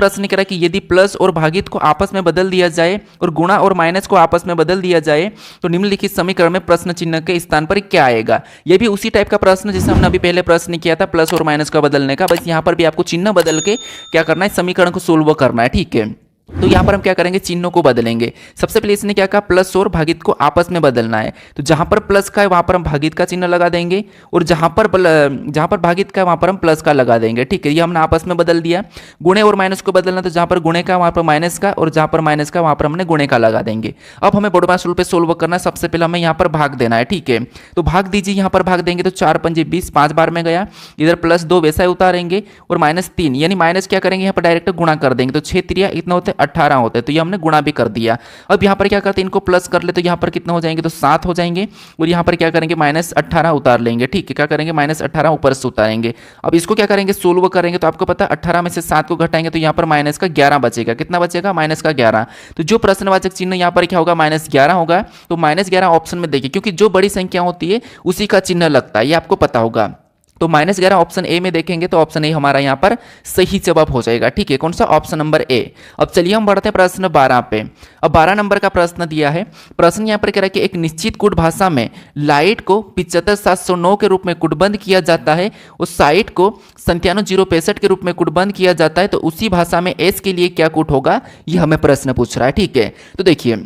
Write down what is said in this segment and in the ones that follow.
प्रश्न कह रहा है कि यदि प्लस और भागित को आपस में बदल दिया जाए और गुणा और माइनस को आपस में बदल दिया जाए तो निम्नलिखित समीकरण में प्रश्न चिन्ह के स्थान पर क्या आएगा। यह भी उसी टाइप का प्रश्न जैसे हमने अभी पहले प्रश्न किया था प्लस और माइनस का बदलने का, बस यहाँ पर भी आपको चिन्ह बदल के क्या करना है, समीकरण को सोल्व करना है। ठीक है, तो यहाँ पर हम क्या करेंगे, चिन्हों को बदलेंगे। सबसे पहले इसने क्या कहा, प्लस और भागित को आपस में बदलना है। तो जहां पर प्लस का है वहां पर हम भागित का चिन्ह लगा देंगे और जहां पर भागित का है वहां पर हम प्लस का लगा देंगे। ठीक है, ये हमने आपस में बदल दिया। गुणे और माइनस को बदलना, तो जहां पर गुणे का वहां पर माइनस का और जहां पर माइनस का वहां पर हमने गुणे का लगा देंगे। अब हमें बोर्डमास रूल पे सोल्व करना है। सबसे पहले हमें यहाँ पर भाग देना है। ठीक है, तो भाग दीजिए, यहाँ पर भाग देंगे तो 4 पंजे 20, 5 बार में गया, इधर +2 वैसा ही उतारेंगे और -3 यानी माइनस क्या करेंगे, यहाँ पर डायरेक्ट गुणा कर देंगे। तो 6 3 इतना होते 18 होते हैं, तो ये हमने गुणा भी कर दिया। अब यहाँ पर क्या करते हैं, इनको प्लस कर ले तो यहाँ पर कितना हो जाएंगे, तो 7 हो जाएंगे और यहाँ पर क्या करेंगे -18 उतार लेंगे। ठीक है, क्या करेंगे -18 ऊपर से उतारेंगे। अब इसको क्या करेंगे, सोल्व करेंगे तो आपको पता है 18 में से 7 को घटाएंगे तो यहाँ पर माइनस का 11 बचेगा। कितना बचेगा, -11। तो जो प्रश्नवाचक चिन्ह यहाँ पर क्या होगा, -11 होगा। तो -11 ऑप्शन में देखिए, क्योंकि जो बड़ी संख्या होती है उसी का चिन्ह लगता है, ये आपको पता होगा। तो -11 ऑप्शन ए में देखेंगे तो ऑप्शन ए हमारा यहाँ पर सही जवाब हो जाएगा। ठीक है, कौन सा, ऑप्शन नंबर ए। अब चलिए हम बढ़ते हैं प्रश्न 12 पे। अब 12 नंबर का प्रश्न दिया है। प्रश्न यहाँ पर कह रहा है कि एक निश्चित कूट भाषा में लाइट को 75709 के रूप में कूटबंद किया जाता है, उस साइट को 97065 के रूप में कूटबंद किया जाता है, तो उसी भाषा में एस के लिए क्या कूट होगा, ये हमें प्रश्न पूछ रहा है। ठीक है, तो देखिए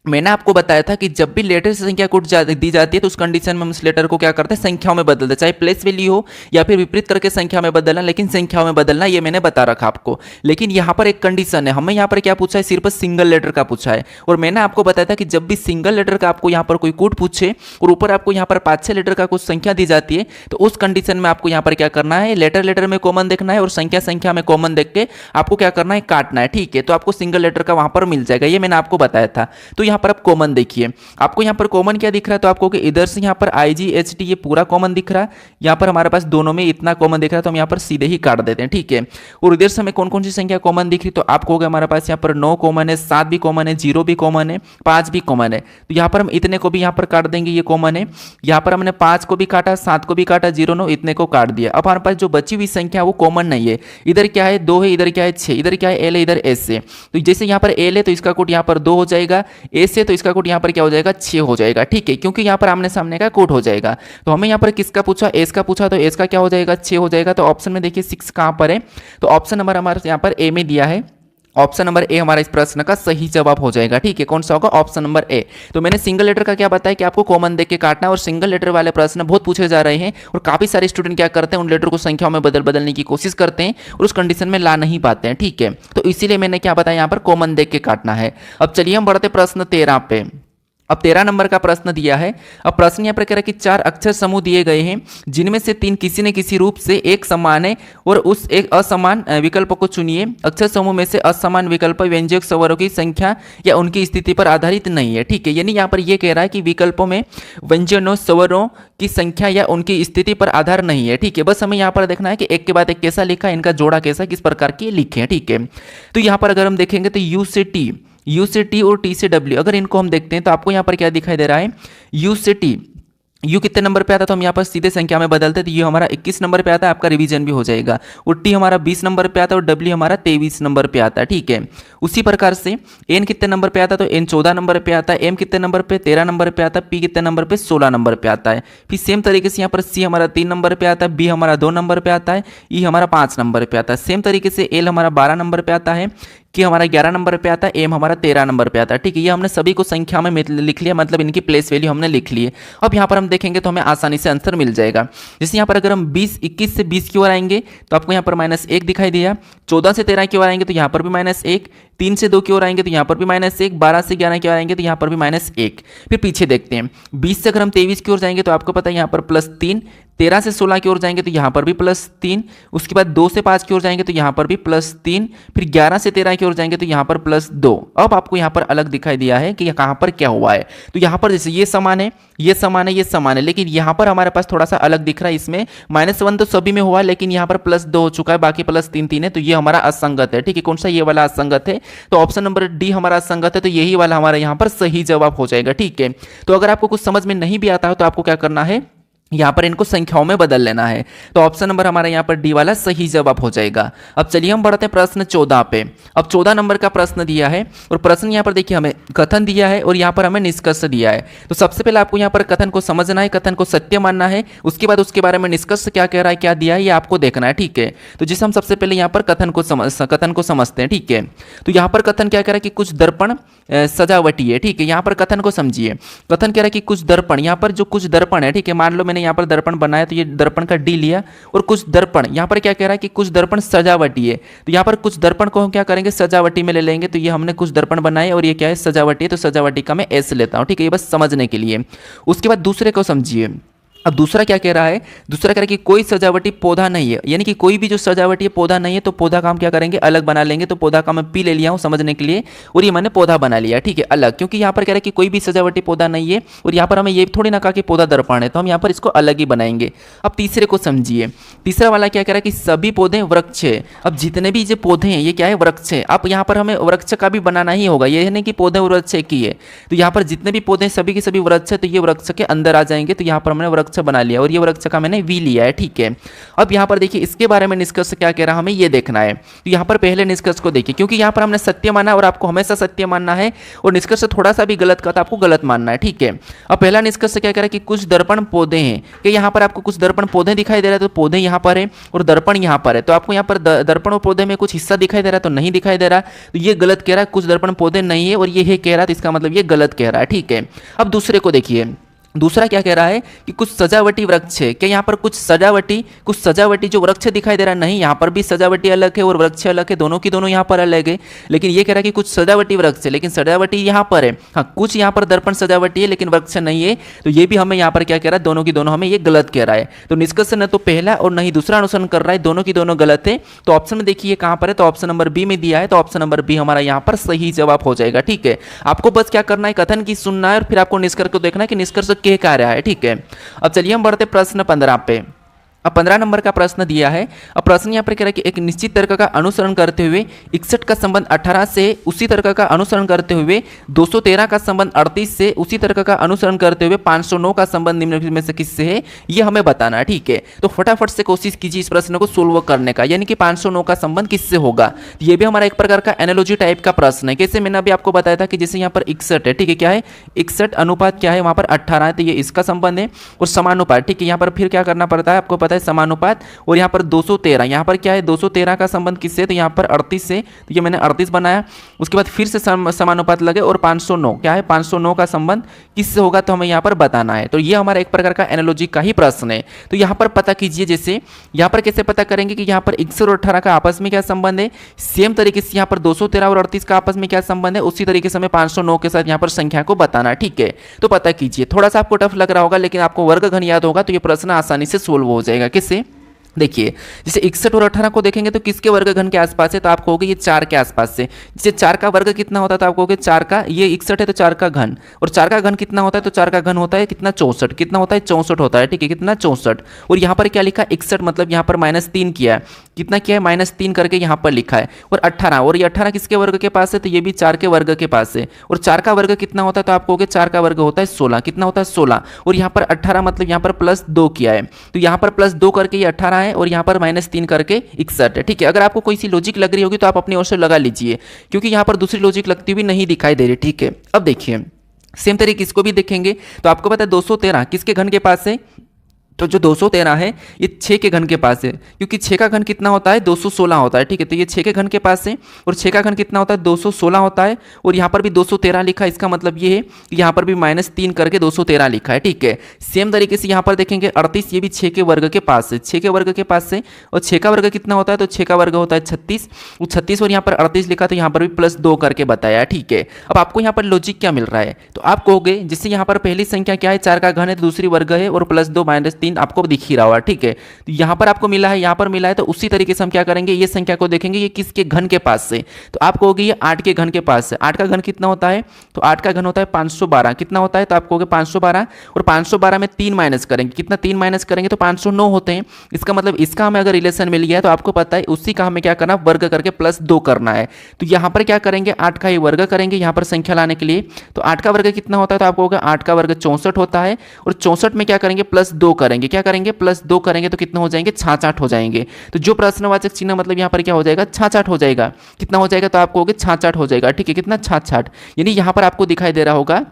मैंने आपको बताया था कि जब भी लेटर से संख्या कूट दी जाती है तो उस कंडीशन में हम उस लेटर को क्या करते हैं, संख्याओं में बदलते हैं, चाहे प्लेस वैल्यू हो या फिर विपरीत करके संख्या में बदलना, लेकिन संख्याओं में बदलना ये मैंने बता रखा आपको। लेकिन यहाँ पर एक कंडीशन है, हमें यहाँ पर क्या पूछा है, सिर्फ सिंगल लेटर का पूछा है। और मैंने आपको बताया था कि जब भी सिंगल लेटर का आपको यहाँ पर कोई कूट पूछे और ऊपर आपको यहाँ पर 5-6 लेटर का कुछ संख्या दी जाती है, तो उस कंडीशन में आपको यहाँ पर क्या करना है, लेटर में कॉमन देखना है और संख्या में कॉमन देख के आपको क्या करना है, काटना है। ठीक है, तो आपको सिंगल लेटर का वहां पर मिल जाएगा, ये मैंने आपको बताया था। तो यहाँ पर आप कॉमन देखिए, आपको यहाँ पर कॉमन क्या दिख रहा है, तो आपको कि इधर से यहाँ पर IGHT ये पूरा कॉमन दिख रहा है, यहाँ पर हमारे पास दोनों में इतना कॉमन दिख रहा है, तो हम यहाँ पर सीधे ही काट देते हैं। ठीक है, और इधर से हमें कौन कौन सी संख्या कॉमन दिख रही, तो आपको होगा हमारे पास यहाँ पर 9 कॉमन है, 7 भी कॉमन है, 0 भी कॉमन है, 5 भी कॉमन है। तो यहाँ पर हम इतने को भी यहाँ पर काट देंगे, ये कॉमन है। यहाँ पर हमने 5 को भी काटा, 7 को भी काटा, 0 9 इतने को काट दिया। अब हमारे पास जो बची हुई संख्या वो कॉमन नहीं है, इधर क्या है 2 है, इधर क्या है 6, इधर क्या है L है, इधर S है। तो जैसे यहाँ पर L है तो इसका कोट यहाँ पर 2 हो जाएगा, S है तो इसका कोट यहाँ पर क्या हो जाएगा, 6 हो जाएगा। ठीक है, क्योंकि यहाँ पर आमने सामने का कोट हो जाएगा। तो हमें यहाँ पर किसका पूछा, एस का पूछा, तो एस का क्या हो जाएगा, 6 हो जाएगा। तो ऑप्शन में देखिए 6 कहाँ पर है, तो ऑप्शन नंबर हमारे यहाँ पर ए में दिया है, ऑप्शन नंबर ए हमारा इस प्रश्न का सही जवाब हो जाएगा। ठीक है, कौन सा होगा, ऑप्शन नंबर ए। तो मैंने सिंगल लेटर का क्या बताया कि आपको कॉमन देख के काटना है, और सिंगल लेटर वाले प्रश्न बहुत पूछे जा रहे हैं और काफी सारे स्टूडेंट क्या करते हैं, उन लेटर को संख्याओं में बदलने की कोशिश करते हैं और उस कंडीशन में ला नहीं पाते हैं। ठीक है, तो इसीलिए मैंने क्या बताया, यहाँ पर कॉमन देख के काटना है। अब चलिए हम बढ़ते प्रश्न 13 पे। अब 13 नंबर का प्रश्न दिया है। अब प्रश्न यहाँ पर कह रहा है कि 4 अक्षर समूह दिए गए हैं, जिनमें से 3 किसी न किसी रूप से एक समान है और उस एक असमान विकल्प को चुनिए। अक्षर समूह में से असमान विकल्प व्यंजक स्वरों की संख्या या उनकी स्थिति पर आधारित नहीं है। ठीक है, यानी यहाँ पर यह कह रहा है कि विकल्पों में व्यंजनों स्वरों की संख्या या उनकी स्थिति पर आधार नहीं है। ठीक है, बस हमें यहाँ पर देखना है कि एक के बाद एक कैसा लिखा है, इनका जोड़ा कैसा, किस प्रकार के लिखे हैं। ठीक है, तो यहाँ पर अगर हम देखेंगे तो यू से टी और टी से डब्ल्यू, अगर इनको हम देखते हैं तो आपको यहाँ पर क्या दिखाई दे रहा है, यू से टी, यू कितने नंबर पे आता है, तो हम यहाँ पर सीधे संख्या में बदलते हैं, तो ये हमारा 21 नंबर पे आता है, आपका रिवीजन भी हो जाएगा। और टी हमारा 20 नंबर पे आता है और डब्ल्यू हमारा 23 नंबर पे आता है। ठीक है, उसी प्रकार से एन कितने नंबर पे आता है, तो एन 14 नंबर पे आता है, एम कितने नंबर पे 13 नंबर पे आता है, पी कितने नंबर पे 16 नंबर पे आता है। फिर सेम तरीके से यहाँ पर सी हमारा 3 नंबर पे आता है, बी हमारा 2 नंबर पे आता है, ई हमारा 5 नंबर पे आता है। सेम तरीके से एल हमारा 12 नंबर पे आता है, कि हमारा 11 नंबर पे आता है, एम हमारा 13 नंबर पे आता है। ठीक है, ये हमने सभी को संख्या में लिख लिया, मतलब इनकी प्लेस वैल्यू हमने लिख ली है। अब यहाँ पर हम देखेंगे तो हमें आसानी से आंसर मिल जाएगा। जैसे यहाँ पर अगर हम 21 से 20 की ओर आएंगे तो आपको यहाँ पर -1 दिखाई दिया, 14 से 13 की ओर आएंगे तो यहाँ पर भी -1, 3 से 2 की ओर आएंगे तो यहाँ पर भी -1, 12 से 11 की ओर आएंगे तो यहाँ पर भी -1। फिर पीछे देखते हैं, 20 से अगर हम 23 की ओर जाएंगे तो आपको पता है यहाँ पर +3, 13 से 16 की ओर जाएंगे तो यहाँ पर भी +3, उसके बाद 2 से 5 की ओर जाएंगे तो यहाँ पर भी +3, फिर 11 से 13 की ओर जाएंगे तो यहाँ पर +2। अब आपको यहाँ पर अलग दिखाई दिया है कि कहाँ पर क्या हुआ है। तो यहाँ पर जैसे ये समान है, ये समान है, ये समान है, लेकिन यहाँ पर हमारे पास थोड़ा सा अलग दिख रहा है। इसमें -1 तो सभी में हुआ है, लेकिन यहाँ पर +2 हो चुका है, बाकी +3 है, तो ये हमारा असंगत है। ठीक है, कौन सा, ये वाला असंगत है। तो ऑप्शन नंबर डी हमारा असंगत है, तो यही वाला हमारा यहाँ पर सही जवाब हो जाएगा। ठीक है, तो अगर आपको कुछ समझ में नहीं भी आता हो तो आपको क्या करना है, यहाँ पर इनको संख्याओं में बदल लेना है। तो ऑप्शन नंबर हमारा यहाँ पर डी वाला सही जवाब हो जाएगा। अब चलिए हम बढ़ते हैं प्रश्न 14 पे। अब 14 नंबर का प्रश्न दिया है और प्रश्न यहाँ पर देखिए हमें कथन दिया है और यहाँ पर हमें निष्कर्ष दिया है। तो सबसे पहले आपको यहाँ पर कथन को समझना है, कथन को सत्य मानना है, उसके बाद उसके बारे में निष्कर्ष क्या कह रहा है, क्या दिया है, ये आपको देखना है, ठीक है। तो जिसे हम सबसे पहले यहाँ पर कथन को समझते हैं, ठीक है। तो यहाँ पर कथन क्या कह रहा है कि कुछ दर्पण सजावटी है, ठीक है। यहाँ पर कथन को समझिए। कथन कह रहा है कि कुछ दर्पण, यहाँ पर जो कुछ दर्पण है, ठीक है, मान लो मैंने यहाँ पर दर्पण बनाया तो ये दर्पण का डी लिया और कुछ दर्पण, यहाँ पर क्या कह रहा है कि कुछ दर्पण सजावटी है। तो यहाँ पर कुछ दर्पण को हम क्या करेंगे, सजावटी में ले लेंगे। तो ये हमने कुछ दर्पण बनाए और ये क्या है, सजावटी है, तो सजावटी का मैं एस लेता हूँ, ठीक है। ये बस समझने के लिए। उसके बाद दूसरे को समझिए। अब दूसरा क्या कह रहा है, दूसरा कह रहा है कि कोई सजावटी पौधा नहीं है, यानी कि कोई भी जो सजावटी पौधा नहीं है, तो पौधा का हम क्या करेंगे, अलग बना लेंगे। तो पौधा का मैं पी ले लिया हूँ समझने के लिए और ये मैंने पौधा बना लिया, ठीक है, अलग, क्योंकि यहाँ पर कह रहा है कि कोई भी सजावटी पौधा नहीं है और यहाँ पर हमें ये थोड़ी ना कहा कि पौधा दर्पण है, तो हम यहाँ पर इसको अलग ही बनाएंगे। अब तीसरे को समझिए। तीसरा वाला क्या कह रहा है कि सभी पौधे वृक्ष है। अब जितने भी जो पौधे हैं ये क्या है, वृक्ष है। अब यहाँ पर हमें वृक्ष का भी बनाना ही होगा, ये नहीं कि पौधे वृक्ष एक ही है। तो यहाँ पर जितने भी पौधे सभी के सभी वृक्ष है, तो ये वृक्ष के अंदर आ जाएंगे। तो यहाँ पर हमने वृक्ष बना लिया और ये वृक्ष का मैंने वी लिया है, ठीक है। अब यहाँ पर देखिए इसके बारे में निष्कर्ष क्या कह रहा है, हमें ये देखना है। तो यहाँ पर पहले निष्कर्ष को देखिए, क्योंकि यहाँ पर हमने सत्य माना और आपको हमेशा सत्य मानना है और निष्कर्ष थोड़ा सा भी गलत का तो आपको गलत मानना है, ठीक है। अब पहला निष्कर्ष क्या कह रहा है कि कुछ दर्पण पौधे हैं, कि यहाँ पर आपको कुछ दर्पण पौधे दिखाई दे रहा है, तो पौधे यहाँ पर है और दर्पण यहाँ पर है। तो आपको यहाँ पर दर्पण और पौधे में कुछ हिस्सा दिखाई दे रहा है, तो नहीं दिखाई दे रहा, तो ये गलत कह रहा है। कुछ दर्पण पौधे नहीं है और ये है कह रहा है, तो इसका मतलब ये गलत कह रहा है, ठीक है। अब दूसरे को देखिए। दूसरा क्या कह रहा है कि कुछ सजावटी वृक्ष है, क्या यहाँ पर कुछ सजावटी जो वृक्ष दिखाई दे रहा है, नहीं, यहाँ पर भी सजावटी अलग है और वृक्ष अलग है, दोनों की दोनों यहाँ पर अलग है। लेकिन ये कह रहा है कि कुछ सजावटी वृक्ष है, लेकिन सजावटी यहाँ पर है, हाँ, कुछ यहाँ पर दर्पण सजावटी है लेकिन वृक्ष नहीं है। तो ये भी हमें यहाँ पर क्या कह रहा है, दोनों की दोनों हमें ये गलत कह रहा है। तो निष्कर्ष न तो पहला और न ही दूसरा अनुसरण कर रहा है, दोनों की दोनों गलत है। तो ऑप्शन में देखिए कहाँ पर है, तो ऑप्शन नंबर बी में दिया है। तो ऑप्शन नंबर बी हमारा यहाँ पर सही जवाब हो जाएगा, ठीक है। आपको बस क्या करना है, कथन की सुनना है और फिर आपको निष्कर्ष को देखना है कि निष्कर्ष कह क्या रहा है, ठीक है। अब चलिए हम बढ़ते प्रश्न 15 पे। अब 15 नंबर का प्रश्न दिया है। अब प्रश्न यहाँ पर कह रहा है कि एक निश्चित तर्क का अनुसरण करते हुए 61 का संबंध 18 से, उसी तर्क का अनुसरण करते हुए 213 का संबंध 38 से, उसी तर्क का अनुसरण करते हुए 509 का संबंध निम्नलिखित में से किससे है, ये हमें बताना है, ठीक है। तो फटाफट से कोशिश कीजिए इस प्रश्न को सोल्व करने का, यानी कि 509 का संबंध किससे होगा। तो ये भी हमारा एक प्रकार का एनालॉजी टाइप का प्रश्न है। कैसे, मैंने अभी आपको बताया था कि जैसे यहाँ पर 61 है, ठीक है, क्या है 61 अनुपात क्या है, वहाँ पर 18 है, तो ये इसका संबंध है। और समानुपात, ठीक है, यहाँ पर फिर क्या करना पड़ता है, आपको पता है समानुपात। और यहाँ पर 213, यहाँ पर क्या है 213 का संबंध किससे, तो यहाँ पर 38 से, तो ये मैंने 38 बनाया। उसके बाद फिर से समानुपात लगे और 509 क्या है, 509 का संबंध किससे होगा, तो हमें यहाँ पर बताना है। तो ये हमारा एक प्रकार का एनालॉजी का ही प्रश्न है। तो यहाँ पर पता कीजिए, जैसे यहाँ पर कैसे पता करेंगे कि यहाँ पर 61 और 18 का आपस में क्या संबंध है, सेम तरीके से यहाँ पर 213 और 38 का आपस में क्या संबंध है, उसी तरीके से हमें 509 के साथ यहाँ पर संख्या को बताना, ठीक है। तो पता कीजिए, थोड़ा सा आपको टफ लग रहा होगा लेकिन आपको वर्गघन याद होगा तो ये प्रश्न आसानी से सोल्व हो जाएगा। किससे, देखिए जैसे 61 और 18 को देखेंगे तो किसके वर्गघन के आसपास है, तो आप कहोगे ये 4 के आसपास से। जैसे 4 का वर्ग कितना होता है, तो आप कहोगे 4 का, ये 61 है तो 4 का घन, और 4 का घन कितना होता है, तो 4 का घन होता है कितना 64, कितना होता है 64 होता है, ठीक है, कितना 64। और यहाँ पर क्या लिखा 61, मतलब यहाँ पर -3 किया है, कितना किया है -3 करके यहाँ पर लिखा है। और 18, और ये 18 किसके वर्ग के पास है, तो ये भी 4 के वर्ग के पास है। और 4 का वर्ग कितना होता है, तो आप कहोगे 4 का वर्ग होता है 16, कितना होता है 16। और यहाँ पर 18 मतलब यहाँ पर +2 किया है, तो यहाँ पर +2 करके ये 18 है और यहाँ पर -3 करके 61 है, ठीक है। अगर आपको कोई सी लॉजिक लग रही होगी तो आप अपनी ओर से लगा लीजिए, क्योंकि यहाँ पर दूसरी लॉजिक लगती हुई नहीं दिखाई दे रही, ठीक है। अब देखिए सेम तरीके इसको भी देखेंगे तो आपको पता है 213 किसके घन के पास है, तो जो 213 है ये 6 के घन के पास है, क्योंकि 6 का घन कितना होता है 216 होता है, ठीक है। तो ये 6 के घन के पास है और 6 का घन कितना होता है 216 होता है। और यहाँ पर भी 213 लिखा है, इसका मतलब ये है कि यहाँ पर भी -3 करके 213 लिखा है, ठीक है। सेम तरीके से यहाँ पर देखेंगे 38, ये भी 6 के वर्ग के पास है, 6 के वर्ग के पास से। और 6 का वर्ग कितना होता है, तो 6 का वर्ग होता है 36, वो 36 और यहाँ पर 38 लिखा, तो यहाँ पर भी +2 करके बताया, ठीक है। अब आपको यहाँ पर लॉजिक क्या मिल रहा है, तो आप कहोगे जैसे यहाँ पर पहली संख्या क्या है 4 का घन है, तो दूसरी वर्ग है और +2 -3 आपको दिख ही रहा होगा, ठीक है। तो यहाँ पर आपको मिला है, यहाँ पर मिला है, तो उसी तरीके से हम क्या करेंगे, ये संख्या को देखेंगे ये किसके घन के पास से, तो आप कहोगे ये 8 के घन के पास से। 8 का घन कितना होता है, तो 8 का घन होता है 512, कितना होता है, तो आप कहोगे 512। और 512 में 3 माइनस करेंगे, कितना 3 माइनस करेंगे तो 509 होते हैं। इसका मतलब इसका हमें अगर रिलेशन मिल गया है तो आपको पता है उसी का हमें क्या करना, वर्ग करके +2 करना है। तो यहाँ पर क्या करेंगे, 8 का ही वर्ग करेंगे यहाँ पर संख्या लाने के लिए। तो 8 का वर्ग कितना होता है, तो आप कहोगे 8 का वर्ग 64 होता है। और 64 में क्या करेंगे +2 करेंगे, करेंगे, क्या करेंगे +2 करेंगे तो कितने हो जाएंगे, 66 हो जाएंगे। तो जो प्रश्नवाचक चिन्ह मतलब यहाँ पर क्या हो जाएगा, 66 हो जाएगा। कितना हो जाएगा, तो आपको हो गया 66 हो जाएगा, ठीक है, कितना 66, यानी यहाँ पर आपको दिखाई दे रहा होगा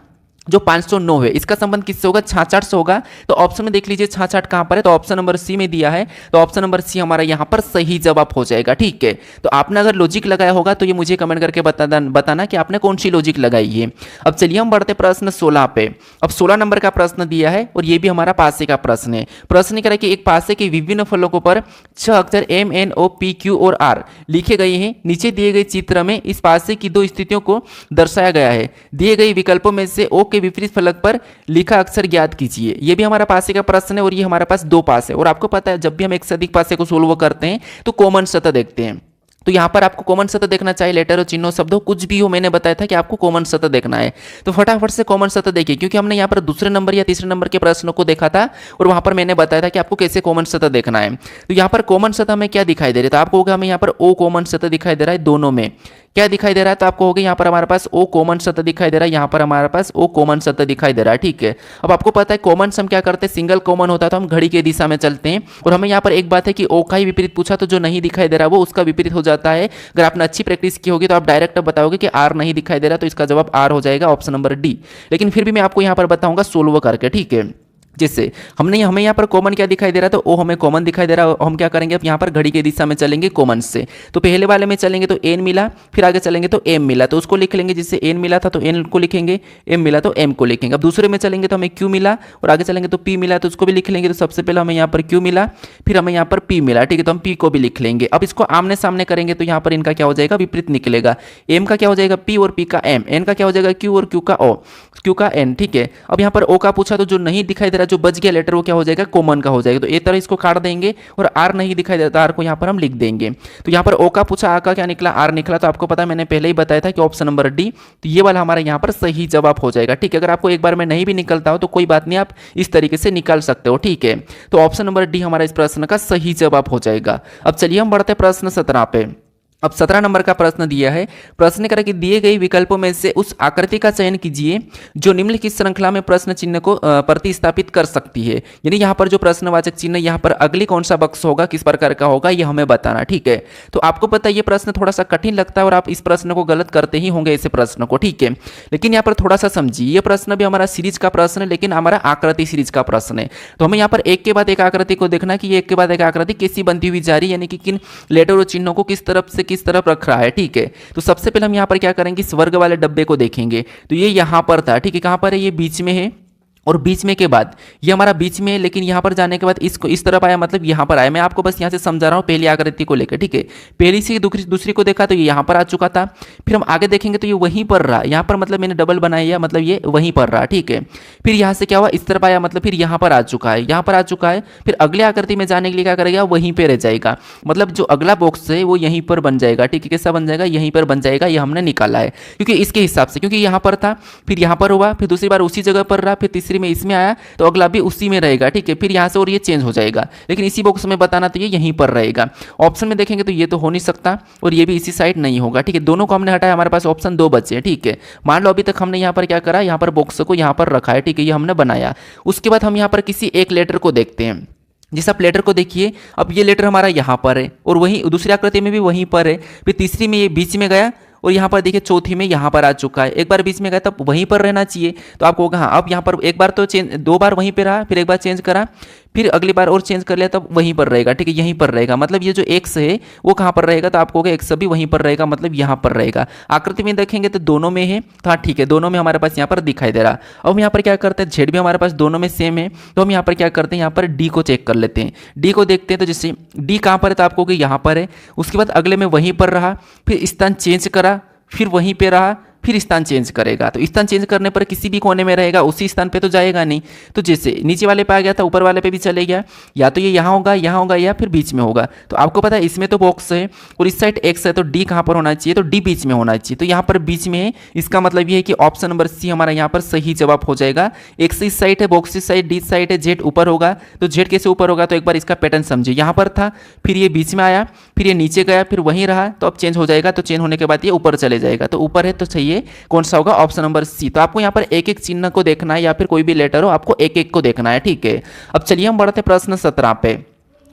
जो 509 है इसका संबंध किससे होगा, 66 से होगा। तो ऑप्शन में देख लीजिए 66 कहां पर है, तो ऑप्शन नंबर सी में दिया है, तो ऑप्शन नंबर सी हमारा यहां पर सही जवाब हो जाएगा, ठीक है। तो आपने अगर लॉजिक लगाया होगा तो ये मुझे कमेंट करके बताना कि आपने कौन सी लॉजिक लगाई है। अब चलिए हम बढ़ते प्रश्न 16 पे। अब 16 नंबर का प्रश्न दिया है और ये भी हमारा पासे का प्रश्न है। प्रश्न क्या है कि एक पासे के विभिन्न फलकों पर 6 अक्षर MNOPQ और R लिखे गए हैं। नीचे दिए गए चित्र में इस पासे की 2 स्थितियों को दर्शाया गया है। दिए गए विकल्पों में से ओ के विपरीत फलक पर लिखा अक्षर ज्ञात कीजिए। ये भी हमारा पासे का प्रश्न है और ये हमारे पास 2 पास है। और आपको पता है जब भी हम एक से अधिक पासे को सोल्व करते हैं तो कॉमन सतह देखते हैं। तो यहाँ पर आपको कॉमन सतह देखना चाहिए, लेटर और चिन्हों शब्दों कुछ भी हो, मैंने बताया था कि आपको कॉमन सतह देखना है। तो फटाफट से कॉमन सतह देखिए, क्योंकि हमने यहाँ पर दूसरे नंबर या तीसरे नंबर के प्रश्नों को देखा था और वहाँ पर मैंने बताया था कि आपको कैसे कॉमन सतह देखना है। तो यहाँ पर कॉमन सतह में क्या दिखाई दे रहा है, तो आपको होगा हमें यहाँ पर ओ कॉमन सतह दिखाई दे रहा है, दोनों में क्या दिखाई दे रहा है, तो आपको होगा यहाँ पर हमारे पास ओ कॉमन सतह दिखाई दे रहा है, यहाँ पर हमारे पास ओ कॉमन सतह दिखाई दे रहा है, ठीक है। अब आपको पता है कॉमन हम क्या करते हैं, सिंगल कॉमन होता है तो हम घड़ी के दिशा में चलते हैं। और हमें यहाँ पर एक बात है कि ओ का ही विपरीत पूछा तो जो नहीं दिखाई दे रहा वो उसका विपरीत हो जाता है। अगर आपने अच्छी प्रैक्टिस की होगी तो आप डायरेक्ट बताओगे कि आर नहीं दिखाई दे रहा, तो इसका जवाब आर हो जाएगा, ऑप्शन नंबर डी। लेकिन फिर भी मैं आपको यहाँ पर बताऊंगा सोल्व करके, ठीक है। जिससे हमें यहाँ पर कॉमन क्या दिखाई दे रहा है, तो ओ हमें कॉमन दिखाई दे रहा है। हम क्या करेंगे, अब यहाँ पर घड़ी की दिशा में चलेंगे कॉमन से। तो पहले वाले में चलेंगे तो एन मिला, फिर आगे चलेंगे तो एम मिला, तो उसको लिख लेंगे, जिससे एन मिला था तो एन को लिखेंगे, एम मिला तो एम को लिखेंगे। अब दूसरे में चलेंगे तो हमें क्यू मिला और आगे चलेंगे तो पी मिला, तो उसको भी लिख लेंगे। तो सबसे पहले हमें यहाँ पर क्यू मिला, फिर हमें यहाँ पर पी मिला, ठीक है, तो हम पी को भी लिख लेंगे। अब इसको आमने सामने करेंगे तो यहाँ पर इनका क्या हो जाएगा, विपरीत निकलेगा। एम का क्या हो जाएगा, पी और पी का एम, एन का क्या हो जाएगा, क्यू और क्यू का ओ, क्यू का एन, ठीक है। अब यहाँ पर ओ का पूछा तो जो नहीं दिखाई दे रहा, जो बच गया लेटर क्या हो जाएगा, कॉमन का हो जाएगा। तो एक तरह इसको काट देंगे और आर नहीं दिखाई देता, आर को यहाँ पर हम लिख देंगे। तो यहाँ पर ओ का पूछा, आ का क्या निकला, आर निकला। तो आपको पता है मैंने पहले ही बताया था कि ऑप्शन नंबर डी, तो ये वाला हमारा यहाँ पर सही जवाब हो जाएगा, ठीक है। अगर आपको एक बार में नहीं भी निकलता हो तो कोई बात नहीं, आप इस तरीके से निकाल सकते हो, ठीक है। तो ऑप्शन नंबर डी हमारा इस प्रश्न का सही जवाब हो जाएगा। अब चलिए हम बढ़ते प्रश्न 17 पे। अब 17 नंबर का प्रश्न दिया है। प्रश्न करें कि दिए गए विकल्पों में से उस आकृति का चयन कीजिए जो निम्नलिखित श्रृंखला में प्रश्न चिन्ह को प्रतिस्थापित कर सकती है। यानी यहाँ पर जो प्रश्नवाचक चिन्ह यहाँ पर अगली कौन सा बक्स होगा, किस प्रकार का होगा, ये हमें बताना, ठीक है। तो आपको पता है ये प्रश्न थोड़ा सा कठिन लगता है और आप इस प्रश्न को गलत करते ही होंगे ऐसे प्रश्न को, ठीक है। लेकिन यहाँ पर थोड़ा सा समझिए, ये प्रश्न भी हमारा सीरीज का प्रश्न है, लेकिन हमारा आकृति सीरीज का प्रश्न है। तो हमें यहाँ पर एक के बाद एक आकृति को देखना कि ये एक के बाद एक आकृति कैसी बनती हुई जा रही है, यानी कि किन लेटर और चिन्हों को किस तरफ से किस तरफ रख रहा है, ठीक है। तो सबसे पहले हम यहाँ पर क्या करेंगे, इस वर्ग वाले डब्बे को देखेंगे। तो ये यहाँ पर था, ठीक है, कहाँ पर है, ये बीच में है और बीच में के बाद ये हमारा बीच में है, लेकिन यहाँ पर जाने के बाद इसको इस तरफ आया, मतलब यहाँ पर आया। मैं आपको बस यहाँ से समझा रहा हूँ पहली आकृति को लेकर, ठीक है। पहली से दूसरी को देखा तो ये यहाँ पर आ चुका था। फिर हम आगे देखेंगे तो ये वहीं पर रहा, यहाँ पर मतलब मैंने डबल बनाया, मतलब ये वहीं पर रहा, ठीक है। फिर यहाँ से क्या हुआ, इस तरफ आया, मतलब फिर यहाँ पर आ चुका है, यहाँ पर आ चुका है। फिर अगले आकृति में जाने के लिए क्या करेगा, वहीं पर रह जाएगा, मतलब जो अगला बॉक्स है वो यहीं पर बन जाएगा, ठीक है। कैसा बन जाएगा, यहीं पर बन जाएगा। ये हमने निकाला है क्योंकि इसके हिसाब से, क्योंकि यहाँ पर था, फिर यहाँ पर हुआ, फिर दूसरी बार उसी जगह पर रहा, फिर तीसरी में इसमें आया तो अगला भी उसी में रहेगा, ठीक है। फिर यहाँ से और ये चेंज हो जाएगा, लेकिन इसी बॉक्स में बताना तो ये यहीं पर रहेगा। ऑप्शन में देखेंगे तो ये तो हो नहीं सकता और ये भी इसी साइड नहीं होगा, ठीक है। दोनों को हमने हटाया, हमारे पास ऑप्शन 2 बचे हैं, ठीक है। मान लो अभी तक हमने यहाँ पर क्या करा, यहाँ पर बॉक्स को यहाँ पर रखा है, ठीक है, ये हमने बनाया। उसके बाद हम यहाँ पर किसी एक लेटर को देखते हैं। जिस आप लेटर को देखिए, अब ये लेटर हमारा यहाँ पर है और वहीं दूसरी आकृति में भी वहीं पर है। फिर तीसरी में ये बीच में गया और यहाँ पर देखिए चौथी में यहाँ पर आ चुका है। एक बार बीच में गया तब वहीं पर रहना चाहिए, तो आपको होगा हाँ, अब यहाँ पर एक बार तो चेंज, 2 बार वहीं पे रहा, फिर एक बार चेंज करा, फिर अगली बार और चेंज कर लिया तब वहीं पर रहेगा, ठीक है, यहीं पर रहेगा। मतलब ये जो एक्स है वो कहाँ पर रहेगा, तो आपको होगा एक्स भी वहीं पर रहेगा, मतलब यहाँ पर रहेगा। आकृति में देखेंगे तो दोनों में है, तो हाँ ठीक है, दोनों में हमारे पास यहाँ पर दिखाई दे रहा। अब हम यहाँ पर क्या करते हैं, जेड भी हमारे पास दोनों में सेम है, तो हम यहाँ पर क्या करते हैं, यहाँ पर डी को चेक कर लेते हैं। डी को देखते हैं तो जैसे डी कहाँ पर है, तो आपको यहाँ पर है। उसके बाद अगले में वहीं पर रहा, फिर स्थान चेंज करा, फिर वहीं पे रहा, फिर स्थान चेंज करेगा। तो स्थान चेंज करने पर किसी भी कोने में रहेगा, उसी स्थान पे तो जाएगा नहीं। तो जैसे नीचे वाले पे आ गया था, ऊपर वाले पे भी चले गया, या तो ये यहाँ होगा या फिर बीच में होगा। तो आपको पता है इसमें तो बॉक्स है और इस साइड एक्स है, तो डी कहाँ पर होना चाहिए, तो डी बीच में होना चाहिए। तो यहाँ पर बीच में है, इसका मतलब ये है कि ऑप्शन नंबर सी हमारा यहाँ पर सही जवाब हो जाएगा। एक्स इस साइड है, बॉक्स इस साइड, डी साइड है, जेड ऊपर होगा। तो जेड कैसे ऊपर होगा, तो एक बार इसका पैटर्न समझिए। यहाँ पर था, फिर ये बीच में आया, फिर ये नीचे गया, फिर वहीं रहा, तो अब चेंज हो जाएगा। तो चेंज होने के बाद ये ऊपर चले जाएगा, तो ऊपर है तो सही है, ये कौन सा होगा, ऑप्शन नंबर सी। तो आपको यहाँ पर एक एक चिन्ह को देखना है या फिर कोई भी लेटर हो आपको एक एक को देखना है, ठीक है। अब चलिए हम बढ़ते प्रश्न 17 पे।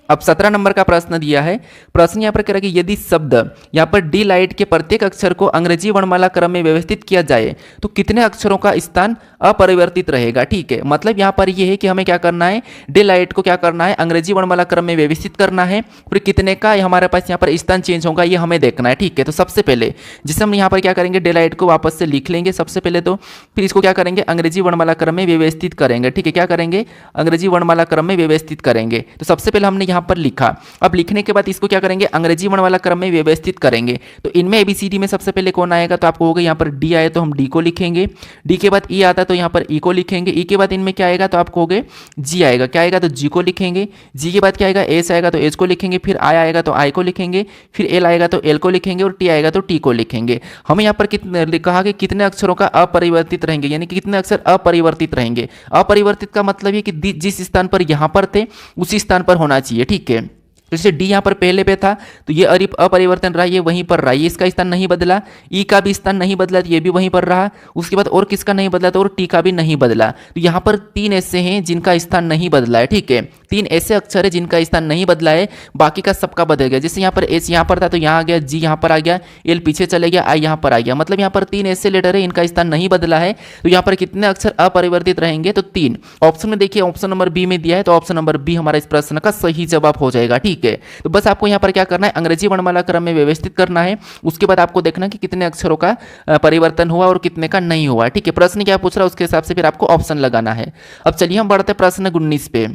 अब 17 नंबर का प्रश्न दिया है। प्रश्न यहाँ पर कह रहा है कि यदि शब्द यहाँ पर डी लाइट के प्रत्येक अक्षर को अंग्रेजी वर्णमाला क्रम में व्यवस्थित किया जाए तो कितने अक्षरों का स्थान अपरिवर्तित रहेगा, ठीक है। मतलब यहाँ पर ये है कि हमें क्या करना है, डी लाइट को क्या करना है, अंग्रेजी वर्णमाला क्रम में व्यवस्थित करना है, फिर कितने का हमारे पास यहाँ पर स्थान चेंज होगा ये हमें देखना है, ठीक है। तो सबसे पहले जिसे हम यहाँ पर क्या करेंगे, डे लाइट को वापस से लिख लेंगे सबसे पहले, तो फिर इसको क्या करेंगे, अंग्रेजी वर्णमाला क्रम में व्यवस्थित करेंगे, ठीक है। क्या करेंगे, अंग्रेजी वर्णमाला क्रम में व्यवस्थित करेंगे। तो सबसे पहले हमने यहाँ पर लिखा। अब लिखने के बाद इसको क्या करेंगे, अंग्रेजी वर्णमाला क्रम में व्यवस्थित करेंगे। तो इनमें एबीसीडी में सबसे पहले कौन आएगा, तो आपको होगा यहाँ पर डी आए तो हम डी को लिखेंगे, डी के बाद ई आता तो यहाँ पर ई को लिखेंगे, ई के बाद इनमें क्या आएगा तो आपको होगे जी आएगा, क्या आएगा तो जी को लिखेंगे, जी के बाद क्या आएगा एस आएगा तो एस को लिखेंगे, फिर आई आएगा तो आई को लिखेंगे, फिर एल आएगा तो एल को लिखेंगे और टी आएगा तो टी को लिखेंगे। हमें यहाँ पर कितने कहा कि कितने अक्षरों का अपरिवर्तित रहेंगे, यानी कि कितने अक्षर अपरिवर्तित रहेंगे। अपरिवर्तित का मतलब ये कि जिस स्थान पर यहाँ पर थे उसी स्थान पर होना चाहिए, ठीक है। जैसे डी यहाँ पर पहले पे था तो ये अपरिवर्तन रहा, ये वहीं पर रहा, ये इसका स्थान नहीं बदला, ई का भी स्थान नहीं बदला तो ये भी वहीं पर रहा। उसके बाद और किसका नहीं बदला, तो और टी का भी नहीं बदला। तो यहाँ पर तीन ऐसे हैं जिनका स्थान नहीं बदला है, ठीक है। तीन ऐसे अक्षर है जिनका स्थान नहीं बदला है, बाकी का सबका बदल गया। जैसे यहाँ पर एस यहाँ पर था तो यहाँ आ गया, जी यहाँ पर आ गया, एल पीछे चले गया, आई यहाँ पर आ गया। मतलब यहाँ पर तीन ऐसे लेटर है इनका स्थान नहीं बदला है। तो यहाँ पर कितने अक्षर अपरिवर्तित रहेंगे, तो तीन। ऑप्शन में देखिए ऑप्शन नंबर बी में दिया है, तो ऑप्शन नंबर बी हमारा इस प्रश्न का सही जवाब हो जाएगा, ठीक है। तो बस आपको यहाँ पर क्या करना है, अंग्रेजी वर्णमाला क्रम में व्यवस्थित करना है। उसके बाद आपको देखना है कि कितने अक्षरों का परिवर्तन हुआ और कितने का नहीं हुआ, ठीक है। प्रश्न क्या पूछ रहा है उसके हिसाब से फिर आपको ऑप्शन लगाना है। अब चलिए हम बढ़ते प्रश्न 19 पे।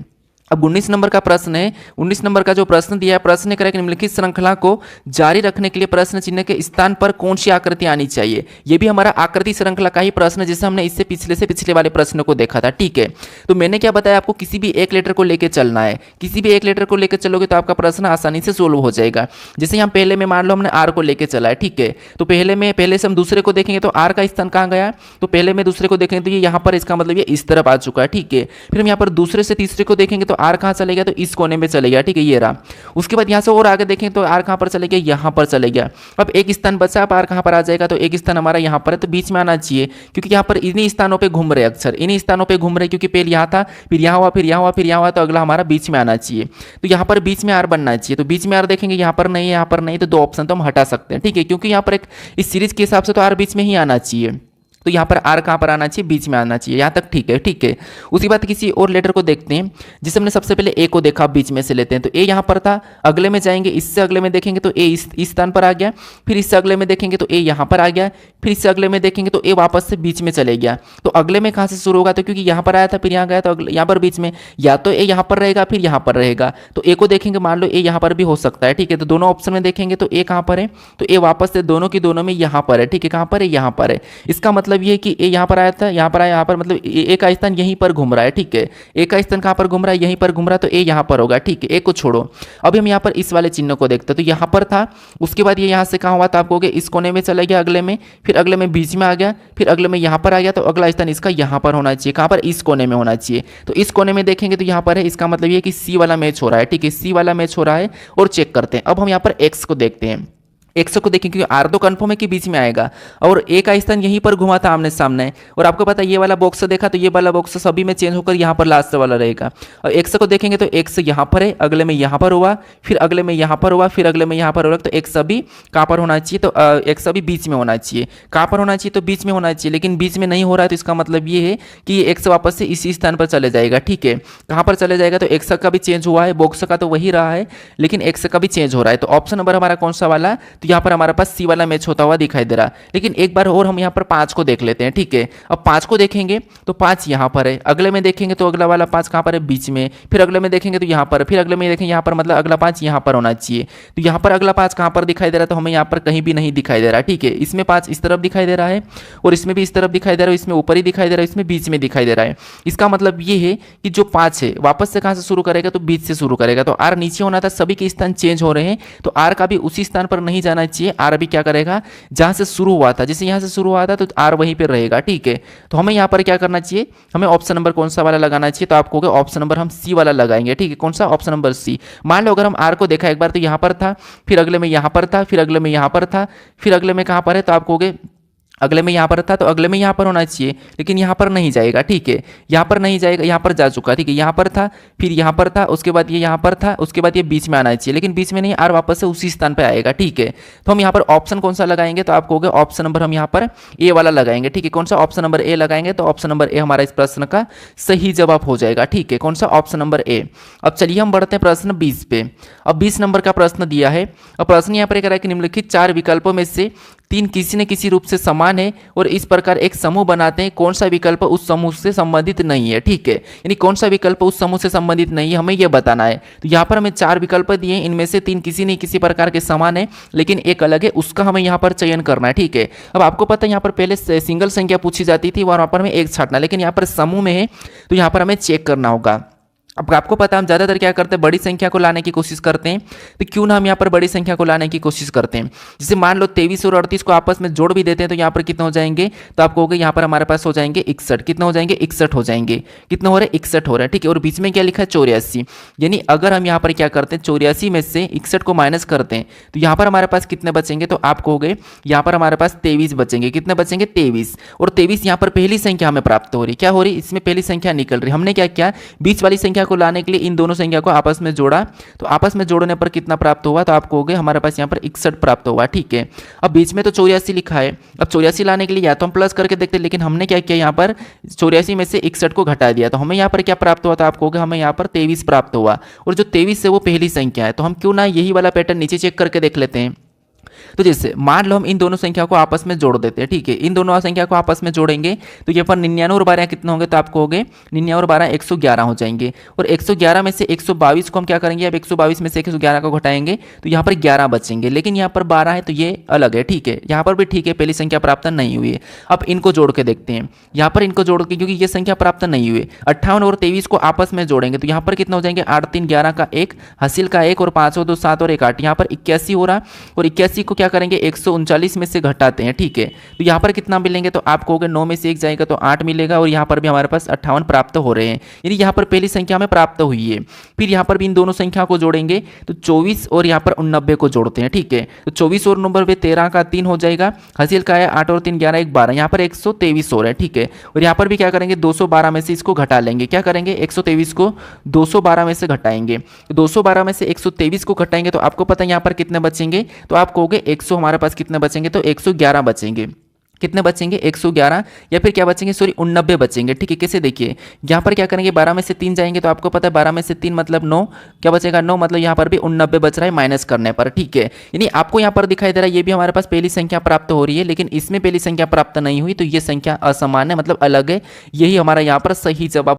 अब 19 नंबर का प्रश्न है। 19 नंबर का जो प्रश्न दिया है, प्रश्न करें कि निम्नलिखित श्रृंखला को जारी रखने के लिए प्रश्न चिन्ह के स्थान पर कौन सी आकृति आनी चाहिए। यह भी हमारा आकृति श्रृंखला का ही प्रश्न जैसे हमने इससे पिछले वाले प्रश्न को देखा था, ठीक है। तो मैंने क्या बताया आपको, किसी भी एक लेटर को लेकर चलना है, किसी भी एक लेटर को लेकर चलोगे तो आपका प्रश्न आसानी से सोल्व हो जाएगा। जैसे यहाँ पहले में मान लो हमने आर को लेकर चला है, ठीक है। तो पहले से हम दूसरे को देखेंगे तो आर का स्थान कहाँ गया, तो पहले में दूसरे को देखेंगे तो ये यहाँ पर, इसका मतलब ये इस तरफ आ चुका है, ठीक है। फिर हम यहाँ पर दूसरे से तीसरे को देखेंगे तो आर कहाँ चले गया, तो इस कोने में चले गया, ठीक है, ये रहा। उसके बाद यहाँ से और आगे देखें तो आर कहाँ पर चले गया, यहाँ पर चले गया। अब एक स्थान बचा, अब आर कहाँ पर आ जाएगा, तो एक स्थान हमारा यहाँ पर है, तो बीच में आना चाहिए, क्योंकि यहाँ पर इन्हीं स्थानों पे घूम रहे अक्षर, इन्हीं स्थानों पे घूम रहे, क्योंकि पहले यहाँ था, फिर यहाँ हुआ, फिर यहाँ हुआ, फिर यहाँ हुआ, तो अगला हमारा बीच में आना चाहिए। तो यहाँ पर बीच में आर बनना चाहिए, तो बीच में आर देखेंगे, यहाँ पर नहीं है, यहाँ पर नहीं, तो दो ऑप्शन तो हम हटा सकते हैं, ठीक है, क्योंकि यहाँ पर एक इस सीरीज के हिसाब से तो आर बीच में ही आना चाहिए। तो यहाँ पर आर कहाँ पर आना चाहिए, बीच में आना चाहिए, यहाँ तक ठीक है, ठीक है। उसी बात किसी और लेटर को देखते हैं, जिसे हमने सबसे पहले ए को देखा, बीच में से लेते हैं। तो ए यहाँ पर था, अगले में जाएंगे, इससे अगले में देखेंगे तो ए इस स्थान पर आ गया, फिर इससे अगले में देखेंगे तो ए यहाँ पर आ गया, फिर इससे अगले में देखेंगे तो ए वापस से बीच में चले गया। तो अगले में कहाँ से शुरू होगा, तो क्योंकि यहाँ पर आया था फिर यहाँ गया, तो यहाँ पर बीच में या तो ए यहाँ पर रहेगा फिर यहाँ पर रहेगा। तो ए को देखेंगे, मान लो ए यहाँ पर भी हो सकता है, ठीक है। तो दोनों ऑप्शन में देखेंगे तो ए कहाँ पर है, तो ए वापस से दोनों की दोनों में यहाँ पर है, ठीक है। कहाँ पर है, यहाँ पर है। इसका मतलब ये है कि ए यहाँ पर आया था, यहाँ पर आया, यहाँ पर, मतलब ए का स्थान यहीं पर घूम रहा है, ठीक है। ए का स्थान कहाँ पर घूम रहा है, यहीं पर घूम रहा है, तो ए यहाँ पर होगा, ठीक है। ए को छोड़ो, अभी हम यहाँ पर इस वाले चिन्ह को देखते हैं। तो यहाँ पर था, उसके बाद ये यहाँ से कहाँ हुआ, तो आपको इस कोने में चला गया, अगले में, फिर अगले में बीच में आ गया, फिर अगले में यहाँ पर आ गया। तो अगला स्थान इसका यहाँ पर होना चाहिए, कहाँ पर, इस कोने में होना चाहिए। तो इस कोने में देखेंगे तो यहाँ पर है, इसका मतलब ये कि सी वाला मैच हो रहा है, ठीक है, सी वाला मैच हो रहा है। और चेक करते हैं, अब हम यहाँ पर एक्स को देखते हैं। एक्स को देखें, क्योंकि आर तो कंफर्म है कि बीच में आएगा, और ए का स्थान यहीं पर घुमा था आमने सामने। और आपको पता है ये वाला बॉक्स देखा, तो ये वाला बॉक्स सभी में चेंज होकर यहाँ पर लास्ट वाला रहेगा। और एक्स को देखेंगे तो एक्स यहाँ पर है, अगले में यहाँ पर हुआ, फिर अगले में यहाँ पर हुआ, फिर अगले में यहाँ पर हुआ। तो एक्स अभी कहाँ पर होना चाहिए, तो एक्स अभी बीच में होना चाहिए। कहाँ पर होना चाहिए, तो बीच में होना चाहिए, लेकिन बीच में नहीं हो रहा है। तो इसका मतलब ये है कि ये एक्स वापस से इसी स्थान पर चले जाएगा, ठीक है। कहाँ पर चले जाएगा, तो एक्स का भी चेंज हुआ है, बॉक्स का तो वही रहा है, लेकिन एक्स का भी चेंज हो रहा है। तो ऑप्शन नंबर हमारा कौन सा वाला, तो यहाँ पर हमारे पास वाला मैच होता हुआ दिखाई दे रहा। लेकिन एक बार और हम यहाँ पर 5 को देख लेते हैं, ठीक है। अब 5 को देखेंगे तो 5 यहाँ पर है, अगले में देखेंगे तो अगला वाला 5 कहाँ पर है, बीच में, फिर अगले में देखेंगे तो यहाँ पर, फिर अगले में देखेंगे यहाँ पर, मतलब अगला 5 यहाँ पर होना चाहिए। तो यहाँ पर अगला 5 कहाँ पर दिखाई दे रहा है, तो हमें यहाँ पर कहीं भी नहीं दिखाई दे रहा, ठीक है। इसमें 5 इस तरफ दिखाई दे रहा है, और इसमें भी इस तरफ दिखाई दे रहा है, इसमें ऊपर ही दिखाई दे रहा है, इसमें बीच में दिखाई दे रहा है। इसका मतलब ये है कि जो 5 है वापस से कहाँ से शुरू करेगा, तो बीच से शुरू करेगा। तो आर नीचे होना था, सभी के स्थान चेंज हो रहे हैं, तो आर का भी उसी स्थान पर नहीं जाना चाहिए। आर भी क्या करेगा, जहां से शुरू हुआ था, जैसे यहां से शुरू हुआ था तो आर वहीं पे रहेगा, ठीक है। तो हमें यहां पर क्या करना चाहिए, हमें ऑप्शन नंबर कौन सा वाला लगाना चाहिए, तो आपको ऑप्शन नंबर हम सी वाला लगाएंगे, ठीक है। कौन सा, ऑप्शन नंबर सी। मान लो अगर हम आर को देखा एक बार, तो यहां पर था, फिर अगले में यहां पर था, फिर अगले में यहां पर था, फिर अगले में कहां पर है, तो आपको अगले में यहाँ पर था तो अगले में यहाँ पर होना चाहिए, लेकिन यहाँ पर नहीं जाएगा, ठीक है, यहाँ पर नहीं जाएगा, यहाँ पर जा चुका, ठीक है, यहाँ पर था, फिर यहाँ पर था, उसके बाद ये यहाँ पर था, उसके बाद ये बीच में आना चाहिए, लेकिन बीच में नहीं, आर वापस से उसी स्थान पर आएगा, ठीक है। तो हम यहाँ पर ऑप्शन कौन सा लगाएंगे, तो आप कहोगे ऑप्शन नंबर हम यहाँ पर ए वाला लगाएंगे, ठीक है। कौन सा ऑप्शन नंबर ए लगाएंगे, तो ऑप्शन नंबर ए हमारा इस प्रश्न का सही जवाब हो जाएगा, ठीक है। कौन सा ऑप्शन नंबर ए। अब चलिए हम बढ़ते हैं प्रश्न 20 पे। अब 20 नंबर का प्रश्न दिया है। अब प्रश्न यहाँ पर कह रहा है कि निम्नलिखित 4 विकल्पों में से 3 किसी न किसी रूप से समान है और इस प्रकार एक समूह बनाते हैं, कौन सा विकल्प उस समूह से संबंधित नहीं है, ठीक है। यानी कौन सा विकल्प उस समूह से संबंधित नहीं है, हमें यह बताना है। तो यहाँ पर हमें 4 विकल्प दिए हैं, इनमें से 3 किसी न किसी प्रकार के समान है लेकिन एक अलग है, उसका हमें यहाँ पर चयन करना है, ठीक है। अब आपको पता है यहाँ पर पहले सिंगल संख्या पूछी जाती थी, वहाँ पर हमें एक छांटना, लेकिन यहाँ पर समूह में है तो यहाँ पर हमें चेक करना होगा। अब आपको पता है हम ज़्यादातर क्या करते हैं, बड़ी संख्या को लाने की कोशिश करते हैं, तो क्यों ना हम यहाँ पर बड़ी संख्या को लाने की कोशिश करते हैं। जैसे मान लो 23 और 38 को आपस में जोड़ भी देते हैं तो यहाँ पर कितने हो जाएंगे, तो आप कहोगे यहाँ पर हमारे पास हो जाएंगे 61। कितने हो जाएंगे, 61 हो जाएंगे। कितने हो रहे हैं, 61 हो रहा है, ठीक है। और बीच में क्या लिखा है, 84। यानी अगर हम यहाँ पर क्या करते हैं, 84 में से 61 को माइनस करते हैं तो यहाँ पर हमारे पास कितने बचेंगे, तो आप कहोगे यहाँ पर हमारे पास 23 बचेंगे। कितने बचेंगे, 23। और 23 यहाँ पर पहली संख्या हमें प्राप्त हो रही, क्या हो रही, इसमें पहली संख्या निकल रही। हमने क्या किया, बीच वाली संख्या को लाने के लिए इन दोनों संख्या को आपस में जोड़ा, तो आपस में जोड़ने पर कितना प्राप्त हुआ, तो आप कहोगे हमारे पास यहाँ पर 61 प्राप्त हुआ, ठीक है। अब बीच में तो 84 लिखा है, अब 84 लाने के लिए या तो हम प्लस करके देखते हैं, लेकिन हमने क्या किया, यहाँ पर 84 में से 61 को घटा दिया, तो हमें यहाँ पर क्या प्राप्त हुआ, तो आप कहोगे हमें यहाँ पर 23 प्राप्त हुआ। और जो 23 है वो पहली संख्या है, तो हम क्यों ना यही वाला पैटर्न नीचे चेक करके देख लेते हैं। तो जैसे मान लो हम इन दोनों संख्या को आपस में जोड़ देते हैं, ठीक है। इन दोनों संख्या को आपस में जोड़ेंगे तो यहाँ पर 99 और 12 कितने होंगे, तो आप कहोगे 99 और 12 111 हो जाएंगे। और 111 में से 122 को हम क्या करेंगे, अब 122 में से 111 को घटाएंगे तो यहाँ पर 11 बचेंगे, लेकिन यहाँ पर 12 है तो ये अलग है, ठीक है। यहाँ पर भी ठीक है, पहली संख्या प्राप्त नहीं हुई है। अब इनको जोड़ के देखते हैं, यहाँ पर इनको जोड़ के, क्योंकि ये संख्या प्राप्त नहीं हुई। 58 और 23 को आपस में जोड़ेंगे तो यहाँ पर कितना हो जाएंगे, 8 3 11 का 1, हासिल का 1 और 5 2 7 और 1 8, यहाँ पर 81 हो रहा। और 81 को क्या करेंगे, 139 में से घटाते हैं, ठीक है। तो यहाँ पर कितना मिलेंगे, तो आप कहोगे 9 में से 1 जाएगा तो 8 मिलेगा, और यहाँ पर भी हमारे पास 58 प्राप्त हो रहे हैं। यानी यहाँ पर पहली संख्या हमें प्राप्त हुई है। फिर यहाँ पर भी इन दोनों संख्या को जोड़ेंगे तो 24 और यहाँ पर 89 को जोड़ते हैं, ठीक है। तो 24 और 89 13 का 3 हो जाएगा, हासिल का है 8 और 3 11 1 12, यहाँ पर 123 हो रहा है, ठीक है। और यहाँ पर भी क्या करेंगे, 212 में से इसको घटा लेंगे, क्या करेंगे, 123 को 212 में से घटाएंगे। 212 में से 123 को घटाएंगे तो आपको पता है यहाँ पर कितने बचेंगे, तो आप कहोगे 100 हमारे पास कितने बचेंगे, तो 111 बचेंगे। कितने बचेंगे, 111, या फिर क्या बचेंगे, सॉरी 89 बचेंगे, ठीक है। कैसे, देखिए यहाँ पर क्या करेंगे, 12 में से 3 जाएंगे तो आपको पता है 12 में से 3 मतलब 9, क्या बचेगा 9, मतलब यहाँ पर भी 89 बच रहा है माइनस करने पर, ठीक है। यानी आपको यहाँ पर दिखाई दे रहा है ये भी हमारे पास पहली संख्या प्राप्त हो रही है, लेकिन इसमें पहली संख्या प्राप्त नहीं हुई, तो ये संख्या असमान है, मतलब अलग है। यही हमारा यहाँ पर सही जवाब